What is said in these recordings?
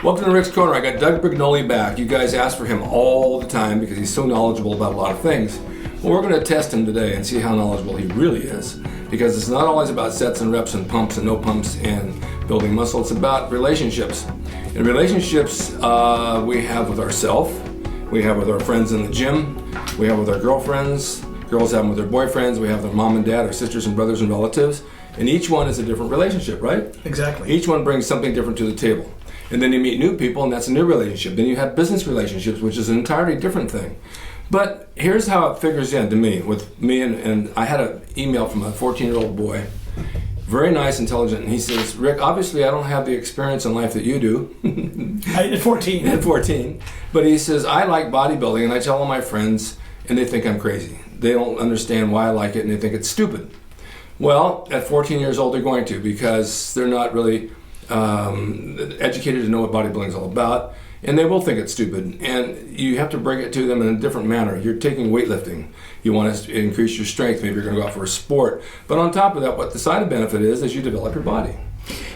Welcome to Ric's Corner. I got Doug Brignole back. You guys ask for him all the time because he's so knowledgeable about a lot of things. Well, we're going to test him today and see how knowledgeable he really is, because it's not always about sets and reps and pumps and no pumps and building muscle. It's about relationships. In relationships, we have with ourselves, we have with our friends in the gym, we have with our girlfriends, girls have them with their boyfriends, we have their mom and dad, our sisters and brothers and relatives, and each one is a different relationship, right? Exactly. Each one brings something different to the table. And then you meet new people, and that's a new relationship. Then you have business relationships, which is an entirely different thing. But here's how it figures in to me, with me and I had an email from a 14-year-old boy, very nice, intelligent, and he says, Rick, obviously I don't have the experience in life that you do. At 14. At 14. But he says, I like bodybuilding, and I tell all my friends, and they think I'm crazy. They don't understand why I like it, and they think it's stupid. Well, at 14 years old, they're going to, because they're not really educated to know what bodybuilding is all about, and they will think it's stupid. And you have to bring it to them in a different manner. You're taking weightlifting. You want to increase your strength. Maybe you're going to go out for a sport. But on top of that, what the side benefit is you develop your body.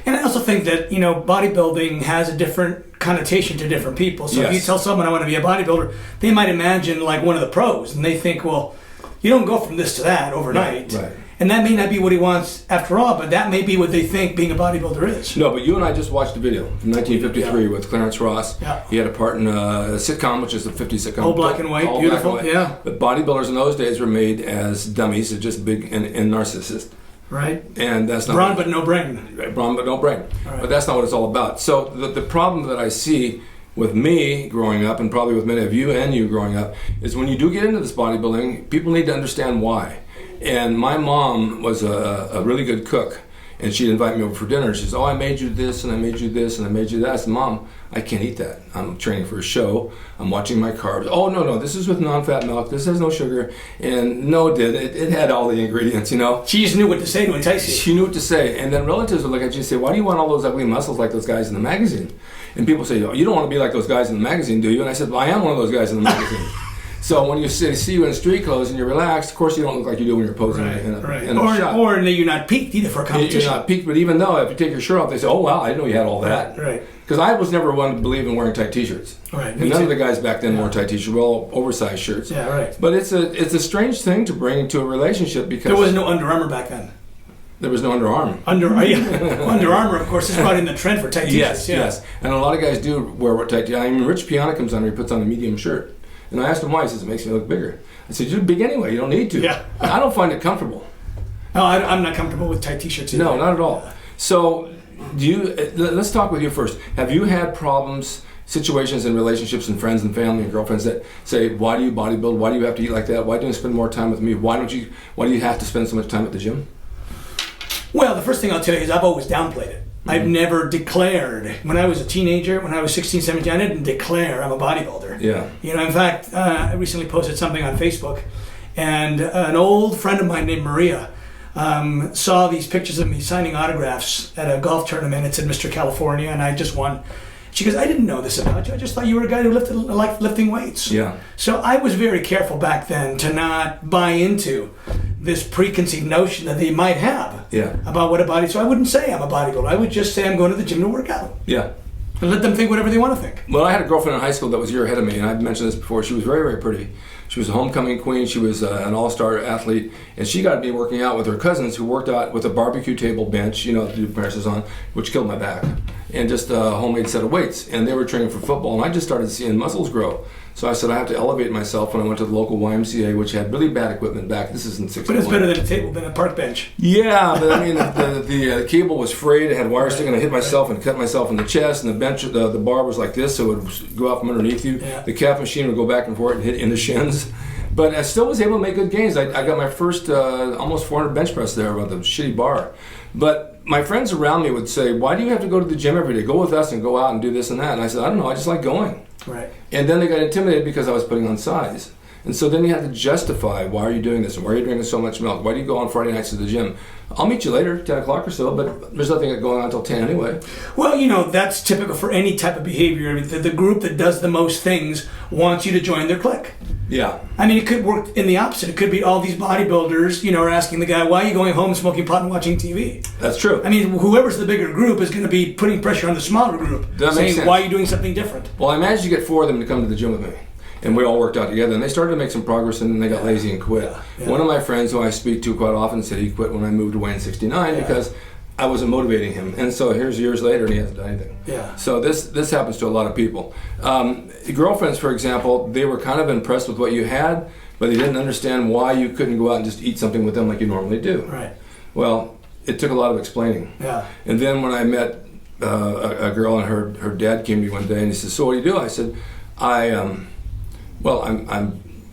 And I also think that, bodybuilding has a different connotation to different people. So If you tell someone I want to be a bodybuilder, they might imagine like one of the pros, and they think, well, you don't go from this to that overnight. Right. And that may not be what he wants after all, but that may be what they think being a bodybuilder is. No, but you and I just watched a video from 1953 with Clarence Ross. Yeah. He had a part in a sitcom, which is a 50s sitcom. All black and white, beautiful. Black and white. Yeah. But bodybuilders in those days were made as dummies, just big and narcissists. Right. And that's not brawn but no brain. Right, brawn but no brain. Right. But that's not what it's all about. So the problem that I see with me growing up, and probably with many of you and you growing up, is when you do get into this bodybuilding, people need to understand why. And my mom was a really good cook, and she'd invite me over for dinner. She says, oh, I made you this, and I made you this, and I made you that. I said, Mom, I can't eat that. I'm training for a show. I'm watching my carbs. Oh, no, this is with non-fat milk. This has no sugar. And no, it had all the ingredients, She just knew what to say to entice you. She knew what to say. And then relatives would look at you and say, why do you want all those ugly muscles like those guys in the magazine? And people say, oh, you don't want to be like those guys in the magazine, do you? And I said, well, I am one of those guys in the magazine. So when you see you in street clothes and you're relaxed, of course you don't look like you do when you're posing in a shot. Or you're not peaked either for a competition. You're not peaked, but even though if you take your shirt off, they say, oh wow, I didn't know you had all that. Right. Because I was never one to believe in wearing tight t-shirts. Right. And none of the guys back then wore tight t-shirts, were all oversized shirts. Yeah, right. But it's a strange thing to bring into a relationship because... There was no Under Armour back then. There was no Under Armour. Under Armour, of course, is brought in the trend for tight t-shirts. Yes. And a lot of guys do wear tight t-shirts. I mean, Rich Piana comes on and he puts on a medium shirt. And I asked him why. He says, it makes me look bigger. I said, you're big anyway. You don't need to. Yeah. I don't find it comfortable. No, I'm not comfortable with tight t-shirts either. No, not at all. So, let's talk with you first. Have you had problems, situations in relationships and friends and family and girlfriends that say, why do you bodybuild? Why do you have to eat like that? Why don't you spend more time with me? Why do you have to spend so much time at the gym? Well, the first thing I'll tell you is I've always downplayed it. I've never declared. When I was a teenager, when I was 16, 17, I didn't declare I'm a bodybuilder. Yeah. In fact, I recently posted something on Facebook, and an old friend of mine named Maria saw these pictures of me signing autographs at a golf tournament. It said Mr. California, and I just won. She goes, I didn't know this about you. I just thought you were a guy who liked lifting weights. Yeah. So I was very careful back then to not buy into this preconceived notion that they might have about what a body. So I wouldn't say I'm a bodybuilder. I would just say I'm going to the gym to work out. Yeah. And let them think whatever they want to think. Well, I had a girlfriend in high school that was a year ahead of me, and I've mentioned this before. She was very, very pretty. She was a homecoming queen. She was an all-star athlete, and she got me working out with her cousins who worked out with a barbecue table bench, to do comparisons on, which killed my back, and just a homemade set of weights. And they were training for football, and I just started seeing muscles grow. So I said I have to elevate myself when I went to the local YMCA, which had really bad equipment back. This is in 61. But it's better than a table than a park bench. Yeah, but I mean the cable was frayed. It had wire sticking. I hit myself and cut myself in the chest. And the bench, the bar was like this, so it would go out from underneath you. Yeah. The calf machine would go back and forth and hit in the shins. But I still was able to make good gains. I got my first almost 400 bench press there with a shitty bar. But my friends around me would say, why do you have to go to the gym every day? Go with us and go out and do this and that. And I said, I don't know, I just like going. Right. And then they got intimidated because I was putting on size. And so then you have to justify, why are you doing this? And why are you drinking so much milk? Why do you go on Friday nights to the gym? I'll meet you later, 10 o'clock or so, but there's nothing going on until 10 anyway. Well, that's typical for any type of behavior. I mean, the group that does the most things wants you to join their clique. Yeah. I mean, it could work in the opposite. It could be all these bodybuilders, are asking the guy, why are you going home smoking pot and watching TV? That's true. I mean, whoever's the bigger group is going to be putting pressure on the smaller group, saying, why are you doing something different? Well, I managed to get 4 of them to come to the gym with me. And we all worked out together, and they started to make some progress, and then they got lazy and quit. Yeah. One of my friends who I speak to quite often said he quit when I moved away in '69 because I wasn't motivating him. And so here's years later, and he hasn't done anything. Yeah. So this happens to a lot of people. Girlfriends, for example, they were kind of impressed with what you had, but they didn't understand why you couldn't go out and just eat something with them like you normally do. Right. Well, it took a lot of explaining. Yeah. And then when I met a girl, and her dad came to me one day, and he said, so what do you do? I said, I'm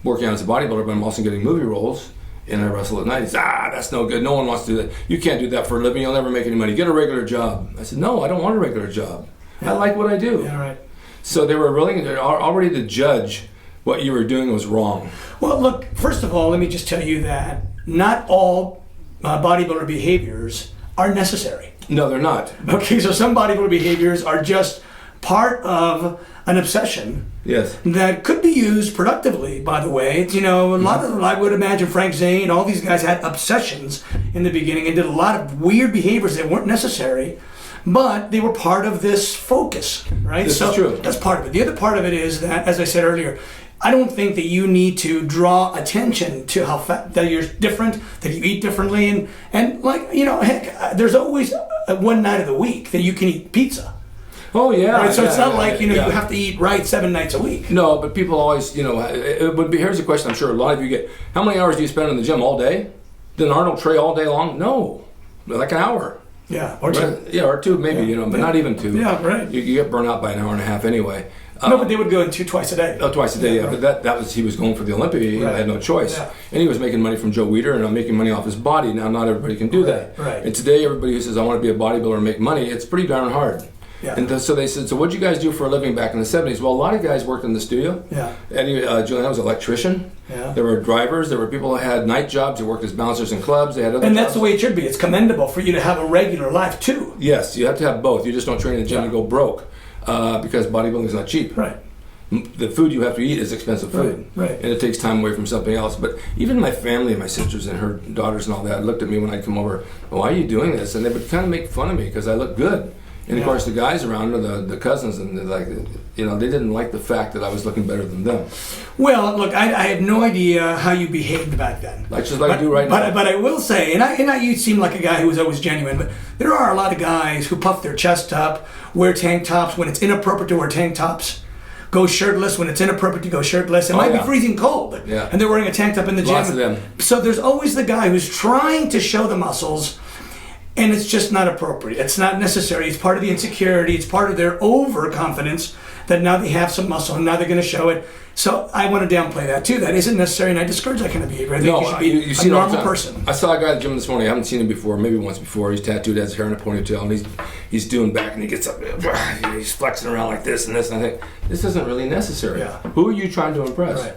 working out as a bodybuilder, but I'm also getting movie roles, and I wrestle at night. He said, that's no good. No one wants to do that. You can't do that for a living. You'll never make any money. Get a regular job. I said, no, I don't want a regular job. I like what I do. Yeah, right. So they were already to judge what you were doing was wrong. Well, look, first of all, let me just tell you that not all bodybuilder behaviors are necessary. No, they're not. Okay, so some bodybuilder behaviors are just part of an obsession. Yes. That could be used productively, by the way. It's, a lot of, I would imagine Frank Zane, all these guys had obsessions in the beginning and did a lot of weird behaviors that weren't necessary, but they were part of this focus, right? This is true. That's part of it. The other part of it is that, as I said earlier, I don't think that you need to draw attention to how that you're different, that you eat differently, and heck, there's always one night of the week that you can eat pizza. Oh yeah. Right? So it's not like you yeah. have to eat right 7 nights a week. No, but people always, it would be. Here's a question. I'm sure a lot of you get. How many hours do you spend in the gym all day? Did Arnold Trey all day long? No, like an hour. Yeah, or 2. Right? Yeah, or 2 maybe. But not even 2. Yeah, right. You get burnt out by an hour and a half anyway. No, but they would go in twice a day. Oh, twice a day, yeah. Right. But that was, he was going for the Olympia. He had no choice. Yeah. And he was making money from Joe Weider, and I'm making money off his body. Now, not everybody can do that. Right. And today, everybody who says, I want to be a bodybuilder and make money, it's pretty darn hard. Yeah. And so they said, so what'd you guys do for a living back in the 70s? Well, a lot of guys worked in the studio. Yeah. And Julian was an electrician. Yeah. There were drivers. There were people who had night jobs. They worked as bouncers in clubs. They had other And jobs. that's the way it should be. It's commendable for you to have a regular life, too. Yes, you have to have both. You just don't train in the gym and go broke because bodybuilding is not cheap. Right. The food you have to eat is expensive food, right. And it takes time away from something else. But even my family, my sisters and her daughters and all that, looked at me when I'd come over, why are you doing this? And they would kind of make fun of me because I looked good. And of course the guys around, or the cousins, and they didn't like the fact that I was looking better than them. Well, look, I have no idea how you behaved back then. I do right now. But I will say, you seem like a guy who was always genuine, but there are a lot of guys who puff their chest up, wear tank tops when it's inappropriate to wear tank tops, go shirtless when it's inappropriate to go shirtless. It might be freezing cold, and they're wearing a tank top in the gym. Lots of them. So there's always the guy who's trying to show the muscles, and it's just not appropriate. It's not necessary. It's part of the insecurity. It's part of their overconfidence that now they have some muscle and now they're going to show it. So I want to downplay that too. That isn't necessary, and I discourage that kind of behavior. I think you should be a normal person. I saw a guy at the gym this morning. I haven't seen him before, maybe once before. He's tattooed, has hair in a ponytail, and he's doing back, and he gets up, he's flexing around like this and this, and I think, this isn't really necessary. Yeah. Who are you trying to impress? Right.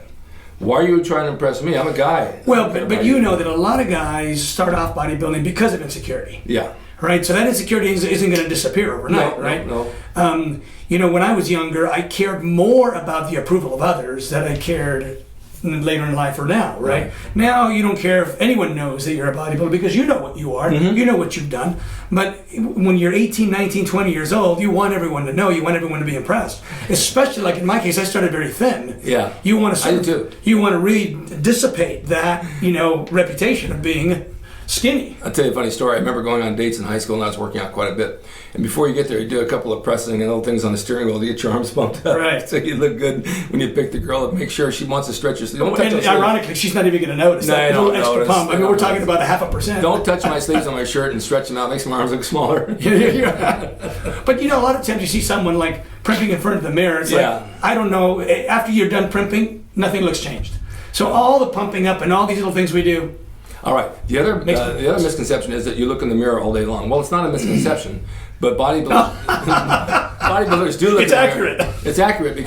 Why are you trying to impress me? I'm a guy. Well, but you know that a lot of guys start off bodybuilding because of insecurity. Yeah. Right, so that insecurity isn't going to disappear overnight, right? No. When I was younger, I cared more about the approval of others than I cared later in life or now, right? Now you don't care if anyone knows that you're a bodybuilder because you know what you are, you know what you've done. But when you're 18, 19, 20 years old, you want everyone to know, you want everyone to be impressed. Especially like in my case, I started very thin. Yeah. You want to I do too. You want to really dissipate that, reputation of being skinny. I'll tell you a funny story. I remember going on dates in high school and I was working out quite a bit. And before you get there, you do a couple of pressing and little things on the steering wheel to get your arms pumped up. Right. So you look good when you pick the girl up. Make sure she wants to stretch your sleeves. Don't touch and ironically, she's not even going to notice that little extra pump. I mean, we're talking about 0.5%. Don't touch my sleeves on my shirt and stretch them out. Makes my arms look smaller. But a lot of times you see someone like primping in front of the mirror. It's like, I don't know, after you're done primping, nothing looks changed. So all the pumping up and all these little things we do. All right. The other misconception is that you look in the mirror all day long. Well, it's not a misconception, But bodybuilders do look It's accurate. It's accurate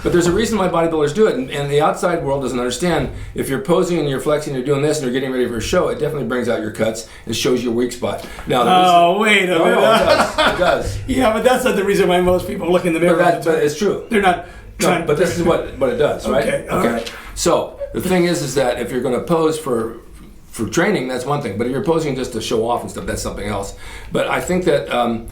but there's a reason why bodybuilders do it, and the outside world doesn't understand. If you're posing and you're flexing, you're doing this, and you're getting ready for a show, it definitely brings out your cuts and shows your weak spot. Now, wait a minute. It does. Yeah, but that's not the reason why most people look in the mirror. But it's true. They're not trying. But this is what it does, right? Okay. All right. So the thing is that if you're going to pose for training, that's one thing. But if you're posing just to show off and stuff, that's something else. But I think that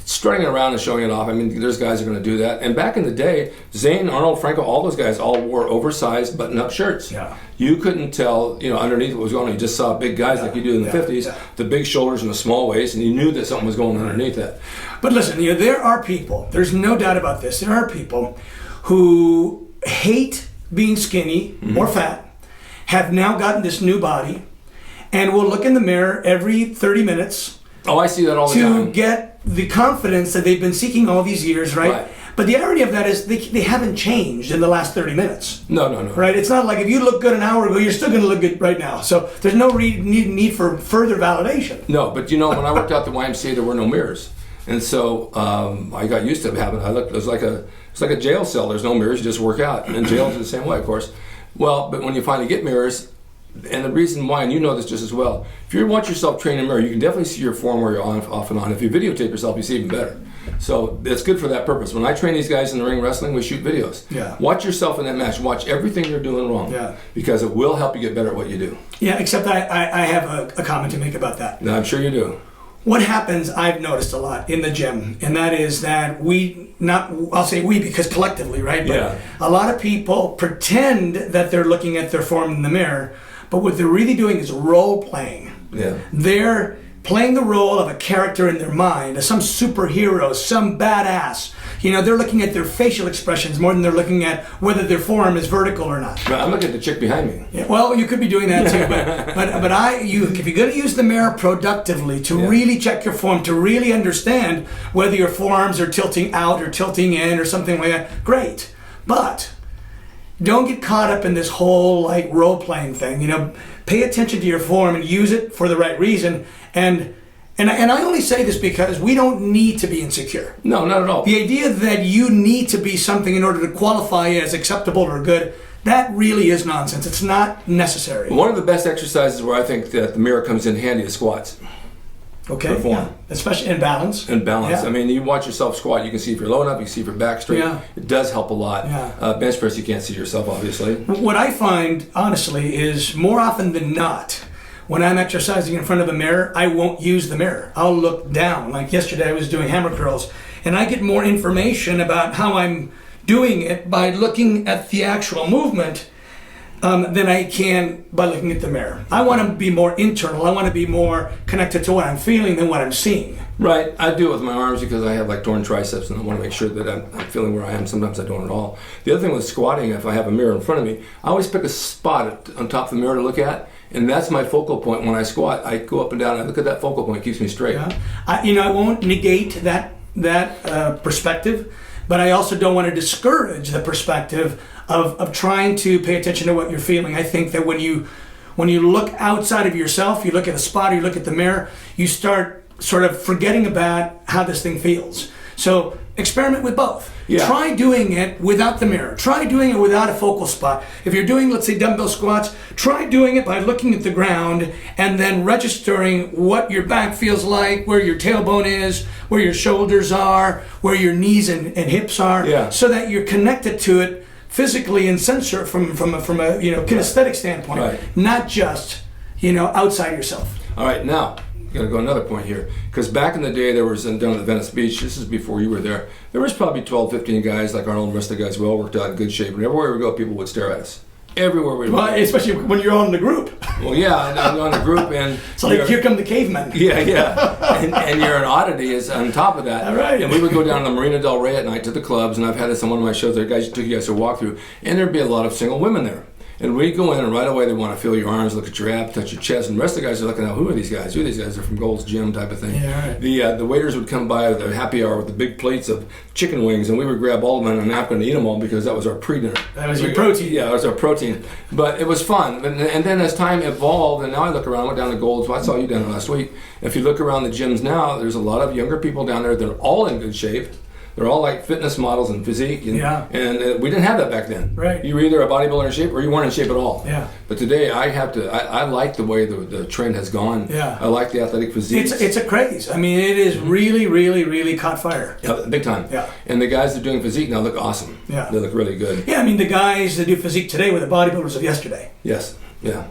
strutting around and showing it off, I mean, there's guys who are going to do that. And back in the day, Zane, Arnold, Franco, all those guys all wore oversized button-up shirts. Yeah. You couldn't tell, underneath what was going on. You just saw big guys like you do in the 50s, the big shoulders and the small waist, and you knew that something was going on underneath that. But listen, there are people, there's no doubt about this, there are people who hate being skinny or fat, have now gotten this new body, and will look in the mirror every 30 minutes. Oh, I see that all the time. To get the confidence that they've been seeking all these years, right? But the irony of that is they haven't changed in the last 30 minutes. No. Right? It's not like if you look good an hour ago, you're still going to look good right now. So there's no need for further validation. No, but when I worked out the YMCA, there were no mirrors. And so I got used to having, it was like a jail cell. There's no mirrors, you just work out. And jails are the same way, of course. Well, but when you finally get mirrors, and the reason why, and you know this just as well, if you watch yourself train in a mirror, you can definitely see your form where you're off and on. If you videotape yourself, you see even better. So it's good for that purpose. When I train these guys in the ring wrestling, we shoot videos. Yeah. Watch yourself in that match. Watch everything you're doing wrong. Yeah. Because it will help you get better at what you do. Yeah, except I have a comment to make about that. No, I'm sure you do. What happens, I've noticed a lot in the gym, and that is that I'll say we because collectively, right? But a lot of people pretend that they're looking at their form in the mirror, but what they're really doing is role playing. Yeah. They're playing the role of a character in their mind, as some superhero, some badass. They're looking at their facial expressions more than they're looking at whether their form is vertical or not. I'm looking at the chick behind me. Yeah, well, you could be doing that too, but if you're going to use the mirror productively to really check your form, to really understand whether your forearms are tilting out or tilting in or something like that, great. But don't get caught up in this whole role-playing thing. Pay attention to your form and use it for the right reason. And I only say this because we don't need to be insecure. No, not at all. The idea that you need to be something in order to qualify as acceptable or good, that really is nonsense. It's not necessary. One of the best exercises where I think that the mirror comes in handy is squats. Okay. Yeah. Especially in balance. In balance. Yeah. I mean, you watch yourself squat, you can see if you're low enough, you can see if your back's straight. Yeah. It does help a lot. Yeah. Bench press, you can't see yourself, obviously. What I find, honestly, is more often than not, when I'm exercising in front of a mirror, I won't use the mirror. I'll look down. Like yesterday, I was doing hammer curls, and I get more information about how I'm doing it by looking at the actual movement than I can by looking at the mirror. I want to be more internal. I want to be more connected to what I'm feeling than what I'm seeing. Right. I do it with my arms because I have torn triceps, and I want to make sure that I'm feeling where I am. Sometimes I don't at all. The other thing with squatting, if I have a mirror in front of me, I always pick a spot on top of the mirror to look at, and that's my focal point when I squat. I go up and down, and I look at that focal point. It keeps me straight. Yeah. I won't negate that perspective, but I also don't want to discourage the perspective of trying to pay attention to what you're feeling. I think that when you look outside of yourself, you look at a spot or you look at the mirror, you start sort of forgetting about how this thing feels. So experiment with both. Yeah. Try doing it without the mirror. Try doing it without a focal spot. If you're doing, let's say, dumbbell squats, try doing it by looking at the ground and then registering what your back feels like, where your tailbone is, where your shoulders are, where your knees and hips are, so that you're connected to it physically and sensor from a kinesthetic standpoint, not just outside yourself. All right, now got to go another point here, because back in the day there was down at Venice Beach, this is before you were there was probably 12, 15 guys like Arnold and the rest of the guys who all worked out in good shape, and everywhere we go people would stare at us. Everywhere we went. Especially when you're on the group. Well, yeah, and on a group, and so here come the cavemen. Yeah, and you're an oddity is on top of that. All right. And we would go down to the Marina Del Rey at night to the clubs, and I've had this on one of my shows. There, guys took you guys to walk through, and there'd be a lot of single women there. And we go in, and right away they want to feel your arms, look at your abs, touch your chest, and the rest of the guys are looking at, who are these guys? Who are these guys? They're from Gold's Gym type of thing. Yeah, right. The waiters would come by with their happy hour with the big plates of chicken wings, and we would grab all of them on a napkin and eat them all because that was our pre-dinner. That was your protein. Yeah, it was our protein. But it was fun. And then as time evolved, and now I look around, I went down to Gold's, I saw you down there last week. If you look around the gyms now, there's a lot of younger people down there that are all in good shape. They're all like fitness models and physique, and we didn't have that back then. Right. You were either a bodybuilder in shape or you weren't in shape at all. Yeah. But today I like the way the trend has gone. Yeah. I like the athletic physique. It's a craze. I mean, it is really, really, really caught fire. Yeah, big time. Yeah. And the guys that are doing physique now look awesome. Yeah. They look really good. Yeah, I mean, the guys that do physique today were the bodybuilders of yesterday. Yes. Yeah.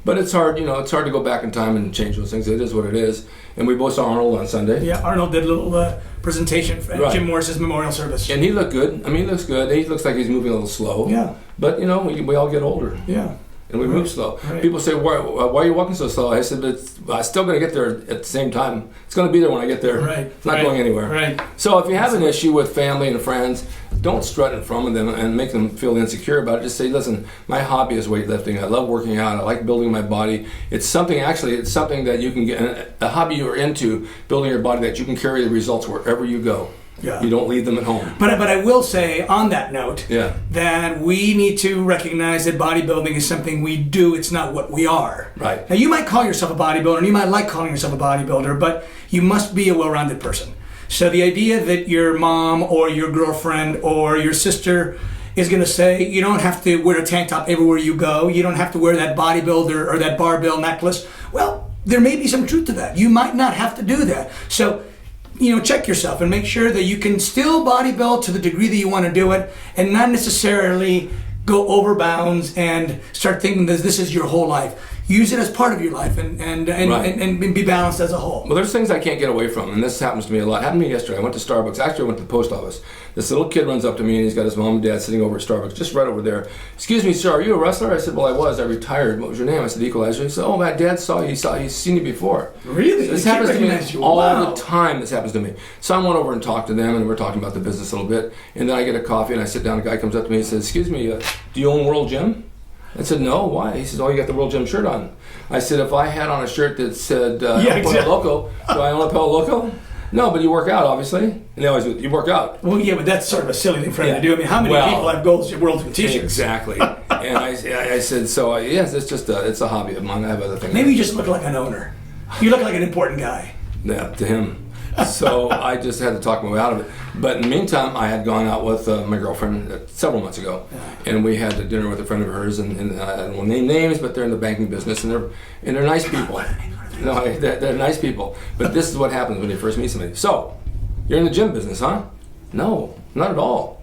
But it's hard, it's hard to go back in time and change those things. It is what it is. And we both saw Arnold on Sunday. Yeah, Arnold did a little presentation for Right. Jim Morris's memorial service. And he looked good. I mean, he looks good. He looks like he's moving a little slow. Yeah. But, we all get older. Yeah. And we move slow. Right. People say, why are you walking so slow? I said, I'm still going to get there at the same time. It's going to be there when I get there. Right. It's not going anywhere. Right. So if you have an issue with family and friends, don't strut in front of them and make them feel insecure about it. Just say, listen, my hobby is weightlifting. I love working out. I like building my body. It's something that you can get, a hobby you're into, building your body, that you can carry the results wherever you go. Yeah. You don't leave them at home. But I will say on that note that we need to recognize that bodybuilding is something we do. It's not what we are. Right. Now, you might call yourself a bodybuilder, and you might like calling yourself a bodybuilder, but you must be a well-rounded person. So the idea that your mom or your girlfriend or your sister is going to say, you don't have to wear a tank top everywhere you go, you don't have to wear that bodybuilder or that barbell necklace, well, there may be some truth to that. You might not have to do that. So, check yourself and make sure that you can still bodybuild to the degree that you want to do it and not necessarily go over bounds and start thinking that this is your whole life. Use it as part of your life and be balanced as a whole. Well, there's things I can't get away from, and this happens to me a lot. It happened to me yesterday. I went to Starbucks. Actually, I went to the post office. This little kid runs up to me, and he's got his mom and dad sitting over at Starbucks, just right over there. Excuse me, sir, are you a wrestler? I said, well, I was. I retired. What was your name? I said, Equalizer. He said, oh, my dad saw you. He's seen you before. Really? So this happens to me all the time. This happens to me. So I went over and talked to them, and we're talking about the business a little bit. And then I get a coffee, and I sit down. A guy comes up to me and says, excuse me, do you own World Gym? I said, no, why? He says, oh, you got the World Gym shirt on. I said, if I had on a shirt that said Polo Loco, do I own a Polo Loco? No, but you work out, obviously. And they always you work out. Well, yeah, but that's sort of a silly thing for him to do. I mean, how many people have Gold's World Gym t-shirts? Exactly. And I said, so yes, it's just it's a hobby of mine. I have other things. Maybe you just look like an owner. You look like an important guy. Yeah, to him. So I just had to talk my way out of it. But in the meantime, I had gone out with my girlfriend several months ago, and we had dinner with a friend of hers, and I don't want to name names, but they're in the banking business, and they're nice people. No, they're nice people. But this is what happens when you first meet somebody. So, you're in the gym business, huh? No, not at all.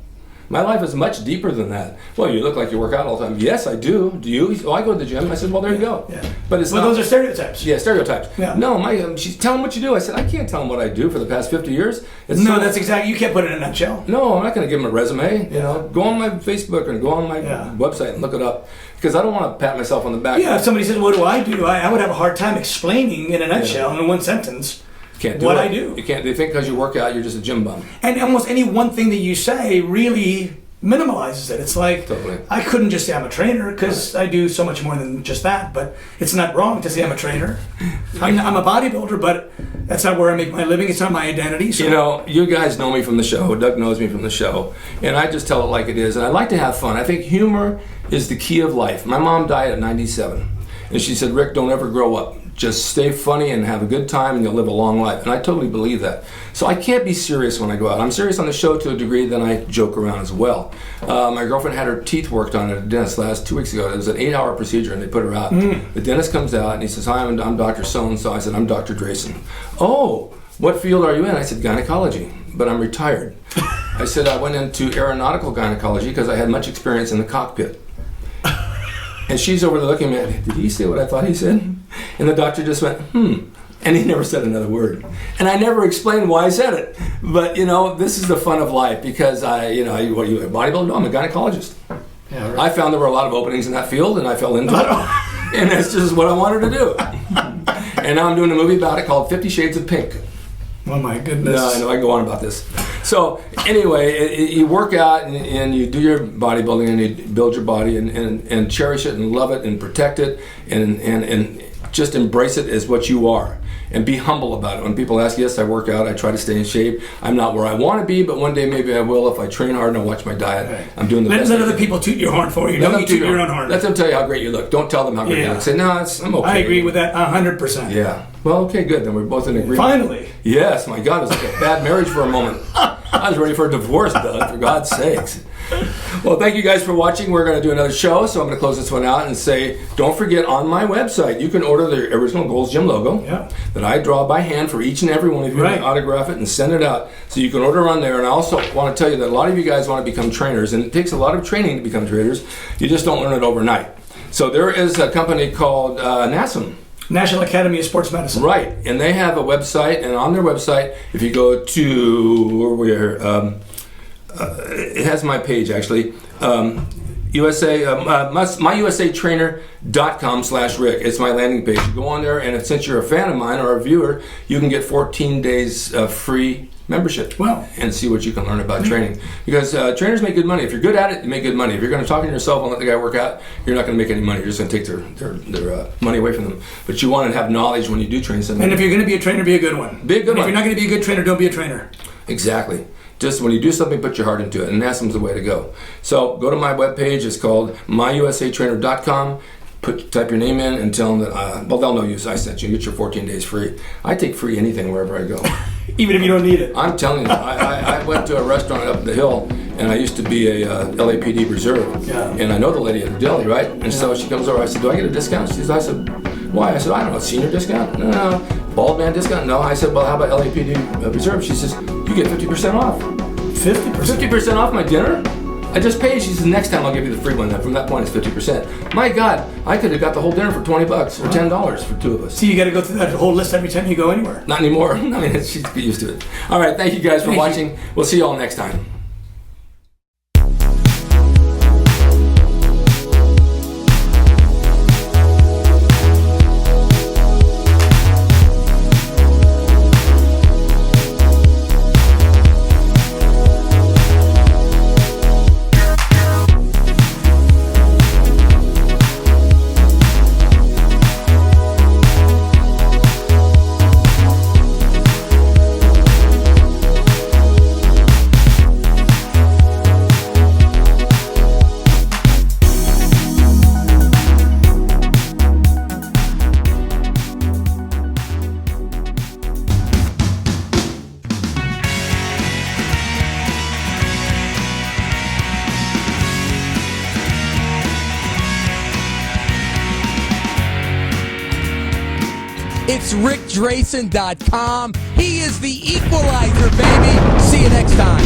My life is much deeper than that. Well, you look like you work out all the time. Yes, I do. Do you? Oh, I go to the gym. I said, well, there you go. Yeah. But it's those are stereotypes. Yeah, stereotypes. Yeah. No, she's telling what you do. I said, I can't tell them what I do for the past 50 years. That's exactly. You can't put it in a nutshell. No, I'm not going to give them a resume. Go on my Facebook and go on my website and look it up, because I don't want to pat myself on the back. Yeah, if somebody says, what do? I would have a hard time explaining in a nutshell, in one sentence, can't do what it. I do. You can't. They think because you work out, you're just a gym bum. And almost any one thing that you say really minimalizes it. It's like, totally. I couldn't just say I'm a trainer, because I do so much more than just that, but it's not wrong to say I'm a trainer. I'm a bodybuilder, but that's not where I make my living. It's not my identity. So. You guys know me from the show. Doug knows me from the show, and I just tell it like it is, and I like to have fun. I think humor is the key of life. My mom died at 97, and she said, Rick, don't ever grow up. Just stay funny and have a good time, and you'll live a long life. And I totally believe that. So I can't be serious when I go out. I'm serious on the show to a degree, then I joke around as well. My girlfriend had her teeth worked on at a dentist 2 weeks ago. It was an 8-hour procedure, and they put her out. The dentist comes out, and he says, hi, I'm Dr. So-and-so. I said, I'm Dr. Drasin. Oh, what field are you in? I said, gynecology, but I'm retired. I said, I went into aeronautical gynecology because I had much experience in the cockpit. And she's over there looking at me, did he say what I thought he said? And the doctor just went, and he never said another word. And I never explained why I said it. But, this is the fun of life, because what are you, a bodybuilder? No, I'm a gynecologist. Yeah, right. I found there were a lot of openings in that field, and I fell into it. And that's just what I wanted to do. And now I'm doing a movie about it called 50 Shades of Pink. Oh my goodness. No, I know, I can go on about this. So anyway, you work out and you do your bodybuilding and you build your body and cherish it and love it and protect it and just embrace it as what you are. And be humble about it. When people ask, yes, I work out, I try to stay in shape. I'm not where I want to be, but one day maybe I will if I train hard and I watch my diet. Right. I'm doing the best. Let other people toot your horn for you. Don't you toot your own horn. Let them tell you how great you look. Don't tell them how great you look. Say, no, I'm okay. I agree with that 100%. Yeah. Well, okay, good. Then we're both in agreement. Finally. Yes, my God, it was like a bad marriage for a moment. I was ready for a divorce, Doug, for God's sakes. Well, thank you guys for watching. We're going to do another show, so I'm going to close this one out and say, don't forget, on my website, you can order the original Gold's Gym logo that I draw by hand for each and every one of you, and autograph it and send it out. So you can order on there. And I also want to tell you that a lot of you guys want to become trainers, and it takes a lot of training to become trainers. You just don't learn it overnight. So there is a company called NASM. National Academy of Sports Medicine. Right, and they have a website, and on their website, if you go to it has my page actually, myusatrainer.com/Rick. It's my landing page. You go on there, and since you're a fan of mine or a viewer, you can get 14 days free membership. Wow. And see what you can learn about training. Because trainers make good money. If you're good at it, you make good money. If you're going to talk to yourself and let the guy work out, you're not going to make any money. You're just going to take their money away from them. But you want to have knowledge when you do train somebody. And if you're going to be a trainer, be a good one. Be a good one. If you're not going to be a good trainer, don't be a trainer. Exactly. Just when you do something, put your heart into it, and NASM's the way to go. So go to my webpage. It's called myusatrainer.com. Type your name in and tell them that, well, they'll know you, so I sent you. Get your 14 days free. I take free anything wherever I go. Even if you don't need it. I'm telling you, I went to a restaurant up the hill, and I used to be a LAPD reserve. Yeah. And I know the lady at the deli, right? And so she comes over. I said, do I get a discount? I said, why? I said, I don't know, senior discount? No. Bald man discount? No. I said, well, how about LAPD reserve? She says, you get 50% off. 50%? 50% off my dinner? I just paid. She says, next time I'll give you the free one. From that point, it's 50%. My God, I could have got the whole dinner for $20 or $10 for two of us. So you got to go through that whole list every time you go anywhere? Not anymore. I mean, she's get used to it. All right, thank you guys for watching. We'll see you all next time. It's RickDrasin.com. He is the equalizer, baby. See you next time.